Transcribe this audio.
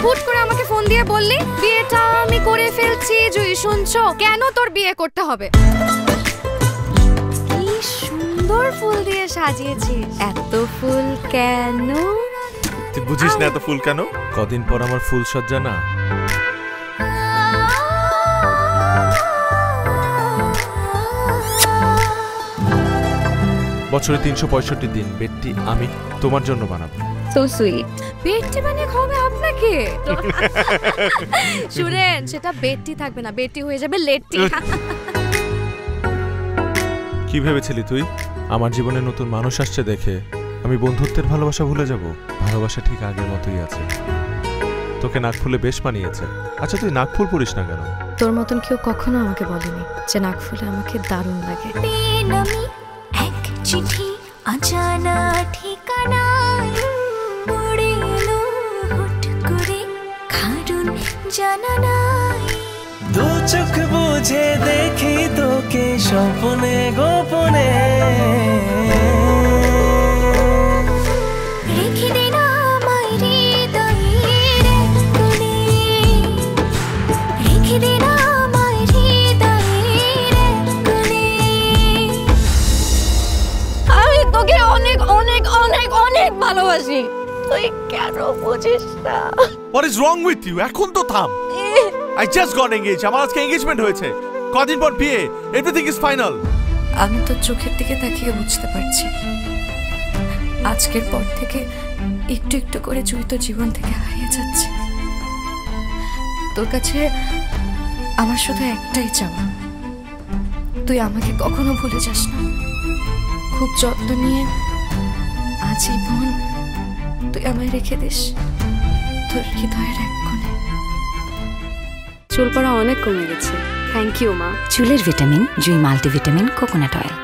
হুট করে আমাকে ফোন দিয়ে বললি বিয়েটা আমি করে ফেলছি। জুই শুনছো? কেন তোর বিয়ে করতে হবে? কি সুন্দর ফুল দিয়ে সাজিয়েছিস। এত ফুল কেন? তুই বুঝিস না এত ফুল কেন? কদিন পর আমার ফুল সজ্জা না। বছরে 365 দিন বেডটি আমি তোমার জন্য বানাবো। So sweet. বেডটি বানিয়ে খাওয়াবে আপনাকে? শুনেন, সেটা বেডটি থাকবে না, বেডটি হয়ে যাবে লেটটি। কি ভেবেছিলি তুই আমার জীবনে নতুন মানুষ আসছে দেখে আমি বন্ধুত্বের ভালোবাসা ভুলে যাব? ভালোবাসা ঠিক আগের মতোই আছে। তোকে নাক ফুলে বেশ মানিয়েছে। আচ্ছা তুই নাক ফুল পরিস না কেন? তোর মতন কেউ কখনো আমাকে বলেনি যে নাক ফুলে আমাকে দারুণ লাগে। এক চিঠি অজানা ঠিকানায় পড়ে এলো হুট করে, কারণ জানা নাই। দু চোখ বুঝে দেখি তোকে স্বপ্নে গোপনে, রেখে দে না আমায় হৃদয়ের কোণে, রেখে দে না আমায় হৃদয়ের কোণে। আমি তোকে অনেক অনেক অনেক অনেক ভালোবাসি, তুই কেন বুঝিস না? What is wrong with you? এখন তো থাম। I just got engaged. আমার আজকে এনগেজমেন্ট হয়েছে। কদিন পর বিয়ে। Everything is final. আমি তোর চোখের দিকে তাকিয়ে বুঝতে পারছি আজকের পর থেকে একটু একটু করে জুই তোর জীবন থেকে হারিয়ে যাচ্ছে। তোর কাছে আমার শুধু একটাই চাওয়া, তুই আমাকে কখনো ভুলে যাস না। খুব যত্ন নিয়ে আজীবন তুই আমায় রেখে দিস তোর হৃদয়ের এক কোণে। চুল পড়া অনেক কমে গেছে। থ্যাংক ইউ মা। চুলের ভিটামিন জুই মাল্টিভিটামিন কোকোনাট অয়েল।